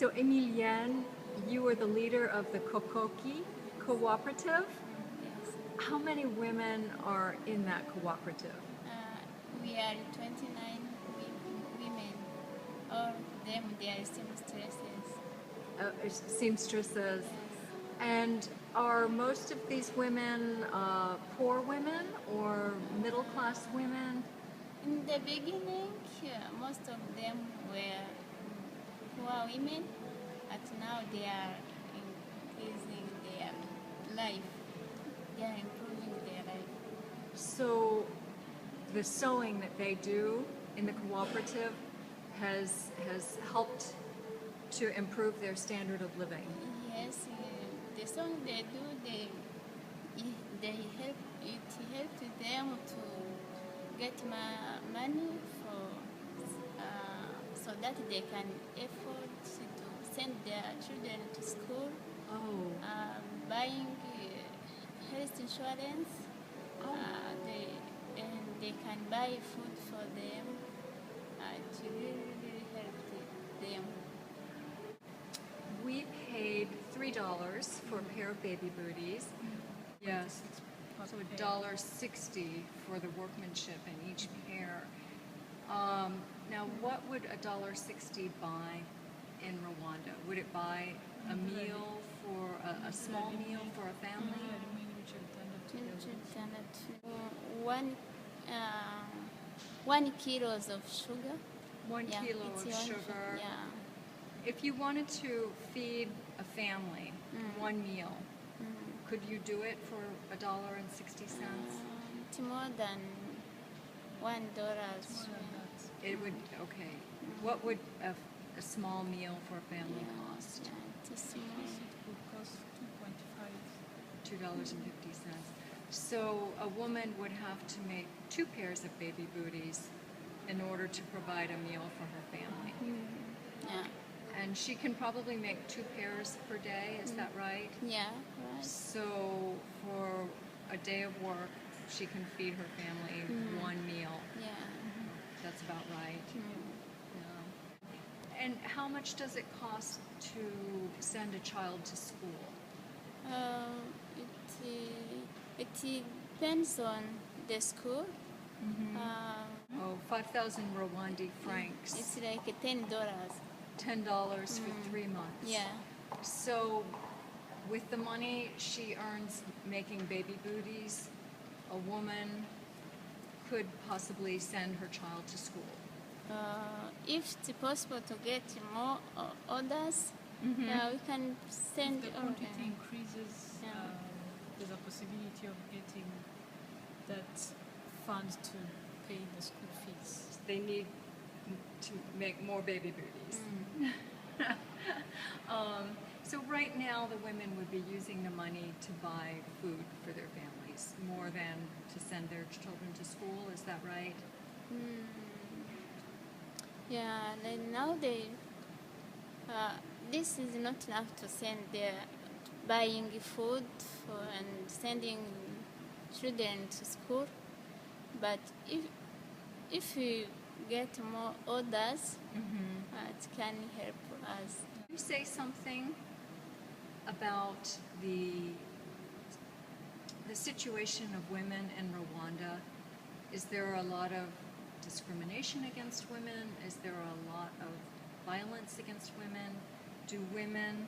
So Emilienne, you are the leader of the Cocoki Cooperative. Yes. How many women are in that cooperative? We are 29 women. All of them, they are seamstresses. Seamstresses. Yes. And are most of these women poor women or middle class women? In the beginning, most of them were poor women, but now they are increasing their life. They are improving their life. So the sewing that they do in the cooperative has helped to improve their standard of living. Yes, the song they do, they help. It helps them to get money for so that they can afford to send their children to school, Oh. buying health insurance. Oh. And they can buy food for them. To really help them. We paid $3 for a pair of baby booties. Yes, so $1.60 for the workmanship in each pair. Now, what would $1.60 buy in Rwanda? Would it buy a meal for a small meal for a family? One kilos of sugar. 1 kilo of sugar. Yeah. If you wanted to feed a family one meal, could you do it for $1.60? It's more than $1. It would, okay. What would a small meal for a family cost? It's small. It would cost $2.25. $2.50. So a woman would have to make 2 pairs of baby booties in order to provide a meal for her family. Yeah. And she can probably make 2 pairs per day, is that right? Yeah, right. So for a day of work, she can feed her family one meal. Yeah. That's about right. Yeah. And how much does it cost to send a child to school? It depends on the school. 5,000 Rwandi francs. It's like $10. $10 for 3 months. Yeah. So with the money she earns making baby booties, a woman could possibly send her child to school. If it's possible to get more orders, we can send. If the quantity increases, there's a possibility of getting that fund to pay the school fees. They need to make more baby booties. So right now the women would be using the money to buy food for their families more than to send their children to school, is that right? Yeah, and now this is not enough to send their buying food and sending children to school. But if we get more orders, it can help us. Can you say something about the situation of women in Rwanda? Is there a lot of discrimination against women? Is there a lot of violence against women? Do women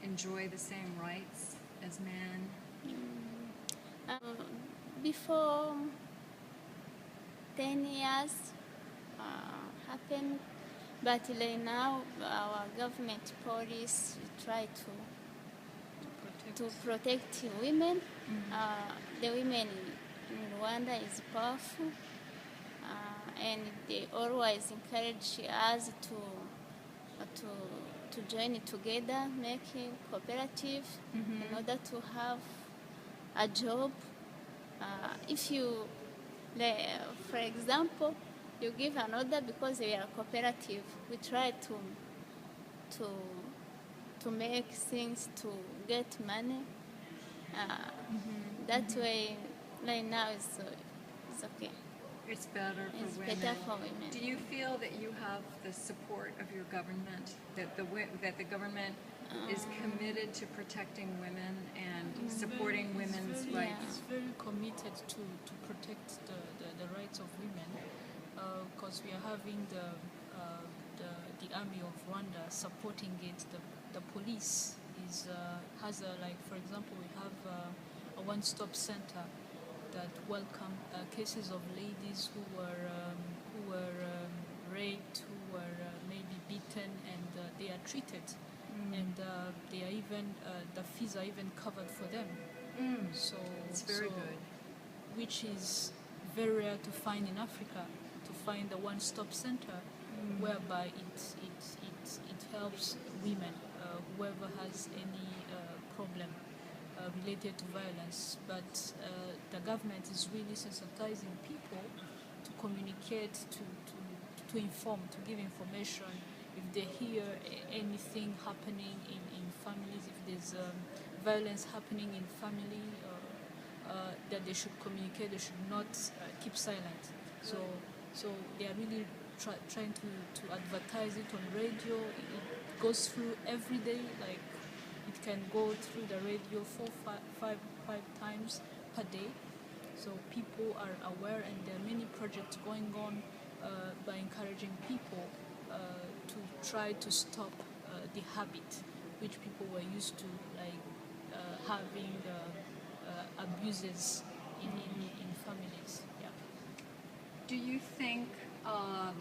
enjoy the same rights as men? Before 10 years happened, but like now our government police try to protect women. The women in Rwanda is powerful, and they always encourage us to join together, making cooperative in order to have a job. If you, for example, you give an order because we are cooperative, we try to make things to get money. That way, right now it's okay. It's better for It's women. better for women. Do you feel that you have the support of your government, that the government is committed to protecting women and supporting women's rights? It's very committed to protect the rights of women, because we are having the army of Rwanda supporting it. The police has like, for example, we have a one-stop center that welcome cases of ladies who were raped, who were maybe beaten, and they are treated, and they are even the fees are even covered for them. So It's very good. which is very rare to find in Africa, to find a one-stop center whereby it helps women, whoever has any problem related to violence. But the government is really sensitizing people to communicate, to inform, to give information. If they hear anything happening in families, if there's violence happening in family, that they should communicate, they should not keep silent. So they are really trying to advertise it on radio. It goes through every day, like it can go through the radio five times per day. So people are aware, and there are many projects going on by encouraging people to try to stop the habit which people were used to, like having abuses in families. Yeah. Do you think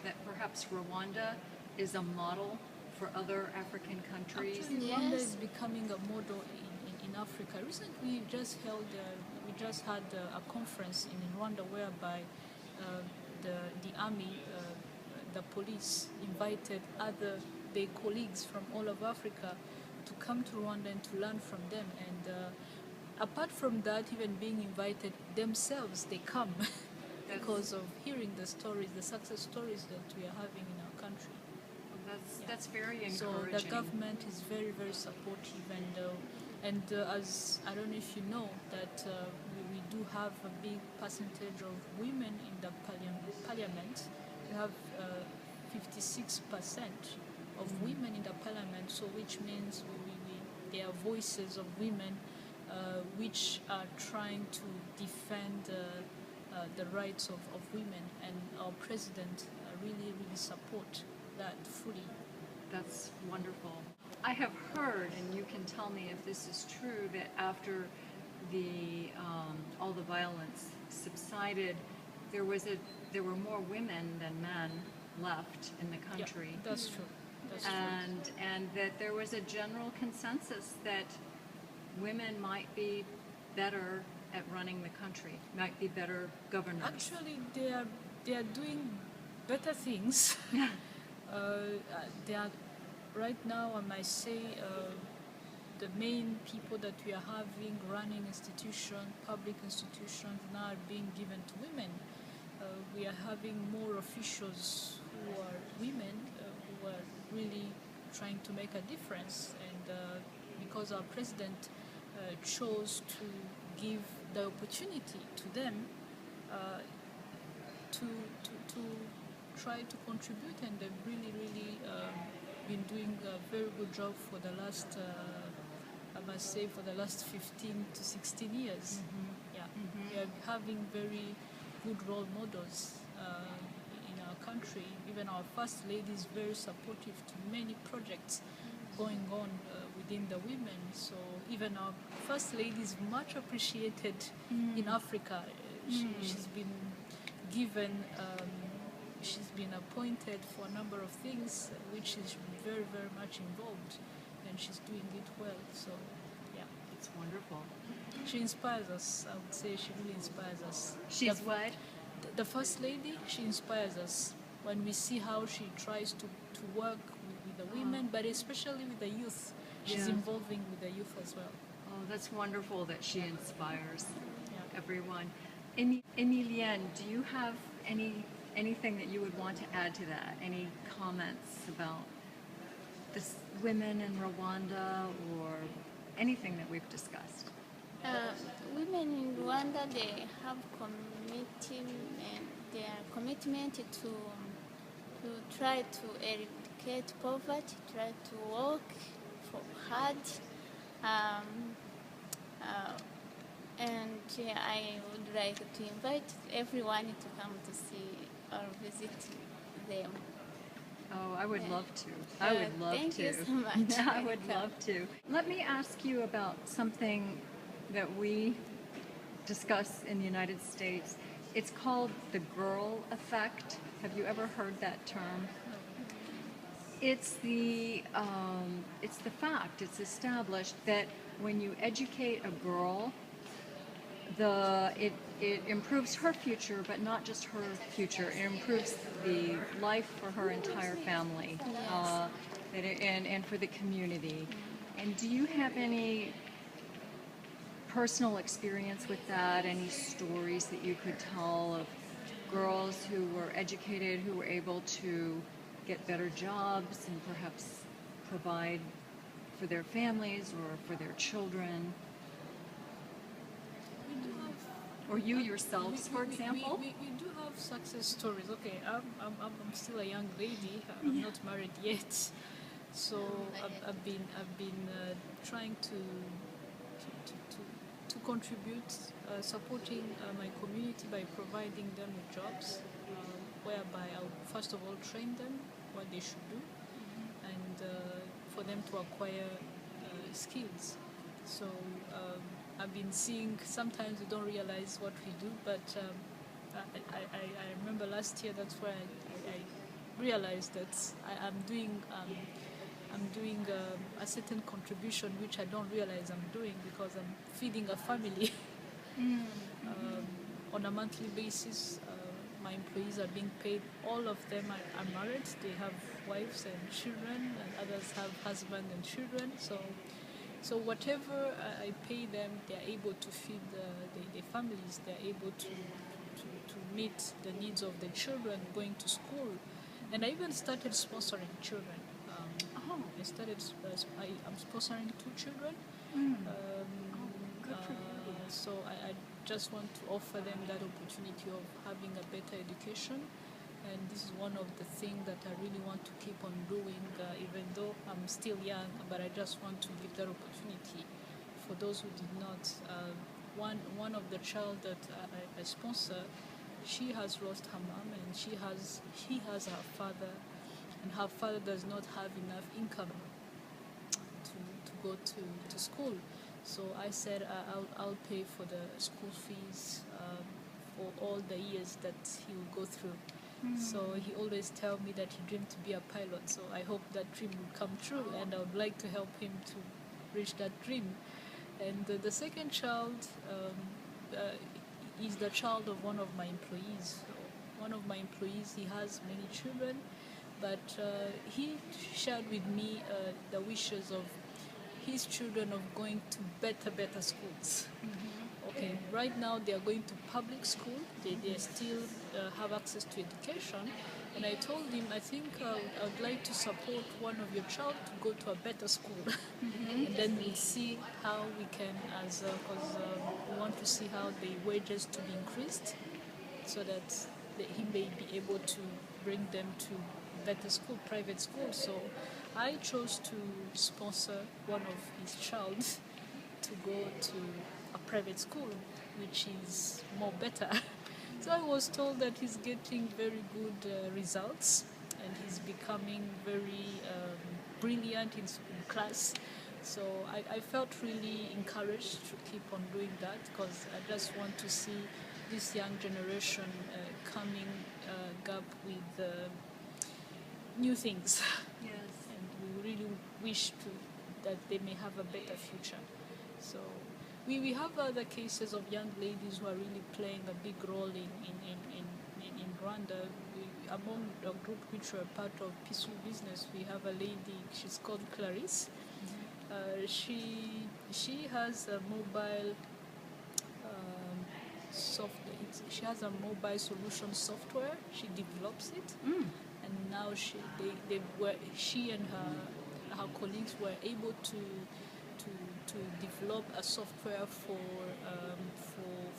that perhaps Rwanda is a model for other African countries? Actually, Yes. Rwanda is becoming a model in Africa. Recently, we just had a conference in Rwanda whereby the army, the police invited their colleagues from all over Africa to come to Rwanda and to learn from them. And apart from that, even being invited themselves, they come because of hearing the stories, the success stories that we are having in our country. That's very So encouraging. the government is very, very supportive, and as I don't know if you know that we do have a big percentage of women in the parliament. We have 56% of women in the parliament, so which means there are voices of women which are trying to defend the rights of women, and our president really support that fully. That's wonderful. I have heard, and you can tell me if this is true, that after all the violence subsided, there were more women than men left in the country. Yeah, that's true. That's true. And that there was a general consensus that women might be better at running the country, might be better governors. Actually, they are doing better things. They are right now, I might say, the main people that we are having running institutions, public institutions, now are being given to women. We are having more officials who are women, who are really trying to make a difference, and because our president chose to give the opportunity to them to try to contribute, and they've really been doing a very good job for the last, I must say, for the last 15 to 16 years. Yeah, we are having very good role models in our country. Even our first lady is very supportive to many projects going on within the women. So even our first lady is much appreciated in Africa. She's been given, she's been appointed for a number of things, which is very, very much involved, and she's doing it well. So, yeah. It's wonderful. She inspires us, I would say. She really inspires us. She's what? The first lady, she inspires us when we see how she tries to work with the women, but especially with the youth. She's Yeah. involving with the youth as well. Oh, that's wonderful that she inspires Yeah. everyone. Emilienne, do you have anything that you would want to add to that? Any comments about this women in Rwanda or anything that we've discussed? Women in Rwanda, they have commitment their commitment to try to eradicate poverty, try to work for hard. And I would like to invite everyone to come to see or visit them. Oh, I would love to. I would love thank to. you so much. I would love to. Let me ask you about something that we discuss in the United States. It's called the girl effect. Have you ever heard that term? It's the fact. It's established that when you educate a girl, it improves her future, but not just her future. It improves the life for her entire family, and for the community. And do you have any personal experience with that? Any stories that you could tell of girls who were educated, who were able to get better jobs and perhaps provide for their families or for their children? Or you yourselves, for example? We do have success stories. Okay, I'm still a young lady. I'm not married yet, so I've been trying to contribute, supporting my community by providing them with jobs, whereby I'll first of all train them what they should do, and for them to acquire skills. So I've been seeing, sometimes we don't realize what we do, but I remember last year, that's where I realized that I'm doing a certain contribution which I don't realize I'm doing, because I'm feeding a family on a monthly basis. My employees are being paid. All of them are married. They have wives and children, and others have husband and children. So whatever I pay them, they're able to feed their families. They're able to meet the needs of the children going to school. And I even started sponsoring children. I'm sponsoring 2 children. So I just want to offer them that opportunity of having a better education. And this is one of the things that I really want to keep on doing, even though I'm still young, but I just want to give that opportunity for those who did not. One of the child that I sponsor, she has lost her mom, and he has her father, and her father does not have enough income to go to school. So I said I'll pay for the school fees for all the years that he will go through. So he always tell me that he dreamed to be a pilot. So I hope that dream will come true, and I would like to help him to reach that dream. And the second child is the child of one of my employees. So one of my employees, he has many children, but he shared with me the wishes of his children of going to better schools. Okay, right now they are going to public school. They still have access to education. And I told him, I think I would like to support one of your child to go to a better school. And then we'll see how we can, because we want to see how the wages to be increased, so that he may be able to bring them to better school, private school. So I chose to sponsor one of his child to go to a private school, which is more better. So I was told that he's getting very good results, and he's becoming very brilliant in class. So I felt really encouraged to keep on doing that, because I just want to see this young generation coming up with new things. Yes. And we really wish that they may have a better future. So we have other cases of young ladies who are really playing a big role in Rwanda. Among the group which were part of Peaceful Business, we have a lady, she's called Clarisse. She has a mobile she has a mobile solution software. She develops it, and now she and her colleagues were able to develop a software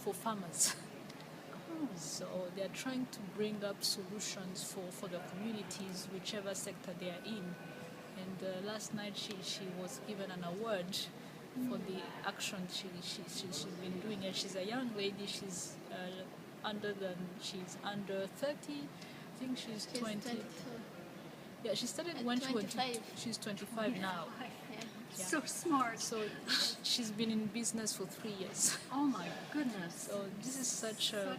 for farmers. So they are trying to bring up solutions for the communities, whichever sector they are in. And last night she was given an award for the action she's been doing. And she's a young lady. She's she's under 30. I think she's 20. 22. Yeah, she started when she was 25. she's 25 now. Yeah. Yeah. So smart. So she's been in business for 3 years. Oh my goodness. So this is such a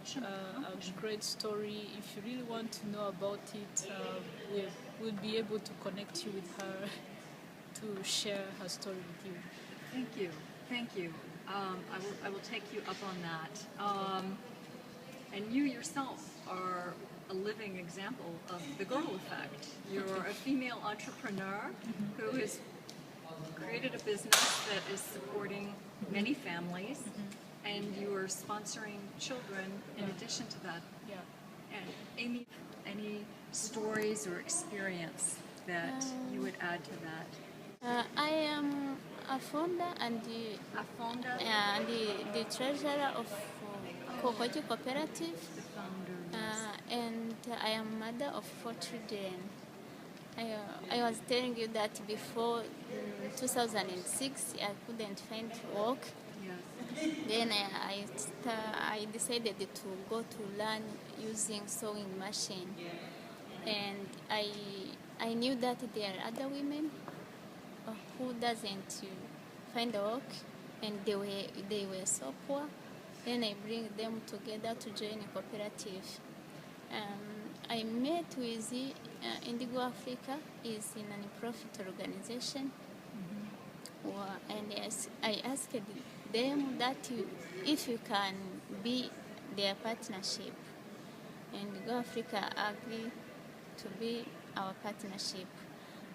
great story. If you really want to know about it, we'll be able to connect you with her to share her story with you. Thank you. Thank you. I will take you up on that. And you yourself are a living example of the girl effect. You're a female entrepreneur who has created a business that is supporting many families, and you are sponsoring children in addition to that. Yeah. And Amy, any stories or experience that you would add to that? I am a founder and the treasurer of Cocoki Cooperative, The founder. and I am mother of 4 children. I was telling you that before 2006 I couldn't find work. Yes. Then I decided to go to learn using sewing machine, and I knew that there are other women who doesn't find work, and they were so poor. Then I bring them together to join a cooperative. I met with Indego Africa, is a non-profit organization, and I asked them that if you can be their partnership, and Indego Africa agreed to be our partnership,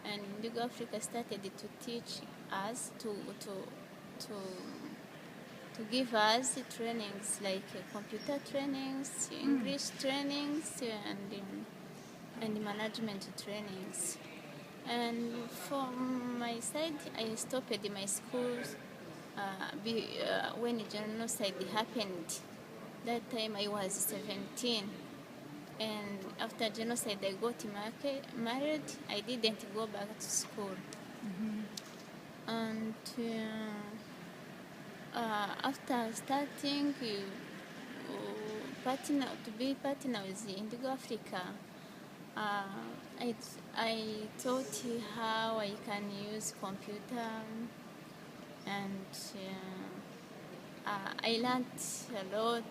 and Indego Africa started to teach us to give us trainings like computer trainings, English trainings, and management trainings. And from my side, I stopped my schools when genocide happened. That time I was 17. And after genocide, I got married. I didn't go back to school. And after starting to be partner with Indego Africa, I taught how I can use computer, and I learned a lot,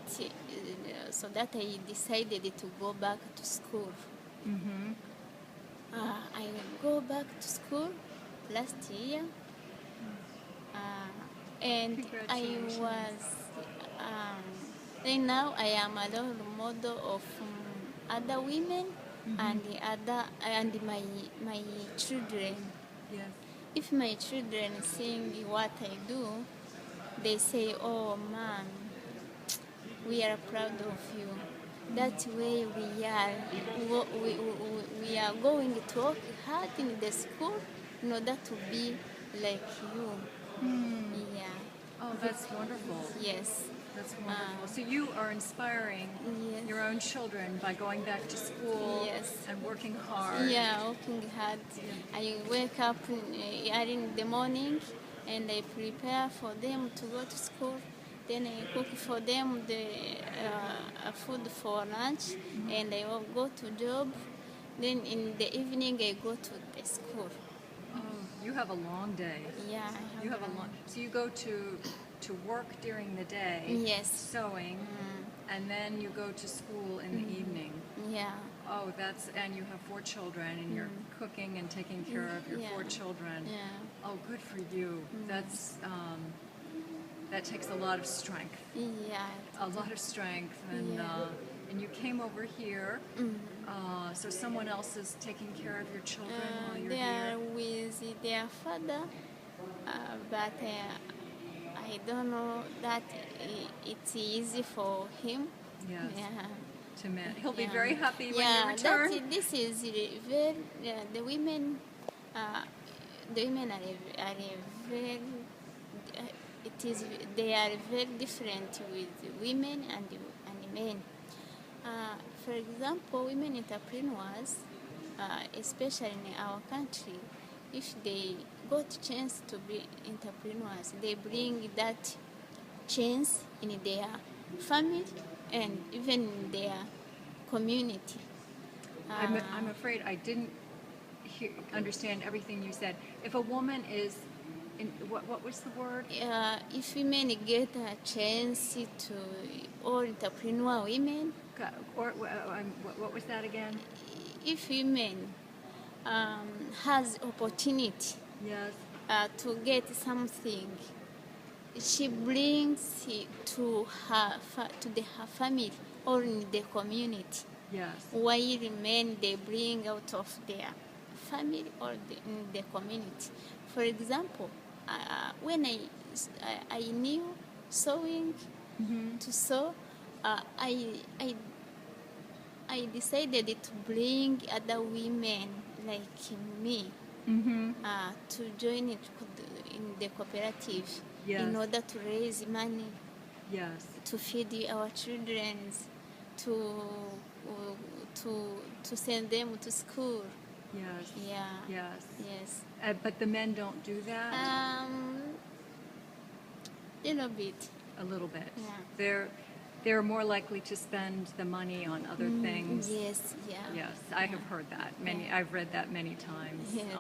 so that I decided to go back to school. I go back to school last year, and I was right now I am a role model of other women and my children. Yes. If my children seeing what I do, they say, "Oh, Mom, we are proud of you." That way we are going to work hard in the school in order to be like you. Yeah. Oh, that's wonderful. Yes. That's wonderful. So you are inspiring Yes. your own children by going back to school Yes. and working hard. Yeah, working hard. I wake up early in the morning, and I prepare for them to go to school. Then I cook for them the food for lunch, and I will go to job. Then in the evening I go to the school. Oh, you have a long day. Yeah. You have a long. So you go to work during the day. Yes. Sewing, and then you go to school in the evening. Yeah. Oh, and you have 4 children, and you're cooking and taking care of your 4 children. Yeah. Oh, good for you. That's that takes a lot of strength. Yeah. A lot of strength, and and you came over here. So someone else is taking care of your children while you're They here. are with their father, but I don't know that it's easy for him. Yes. Yeah. To men, he'll be Yeah. very happy when Yeah, you return. this is very the women. The women are very. They are very different with women and men. For example, women entrepreneurs, especially in our country, if they got chance to be entrepreneurs, they bring that chance in their family and even in their community. I'm afraid I didn't understand everything you said. If a woman is, what was the word? If women get a chance to, or entrepreneur women, Or what was that again? if women has opportunity Yes. to get something, she brings it to her her family or in the community. Yes. While men they bring out of their family or in the community. For example, when I knew sewing to sew, I decided to bring other women like me to join it in the cooperative Yes. in order to raise money Yes. to feed our children, to send them to school. Yes. Yeah. Yes. Yes. But the men don't do that? Little bit. A little bit. Yeah. They're more likely to spend the money on other things. Yes. Yeah. Yes, I have heard that. Yeah. I've read that many times. Yeah.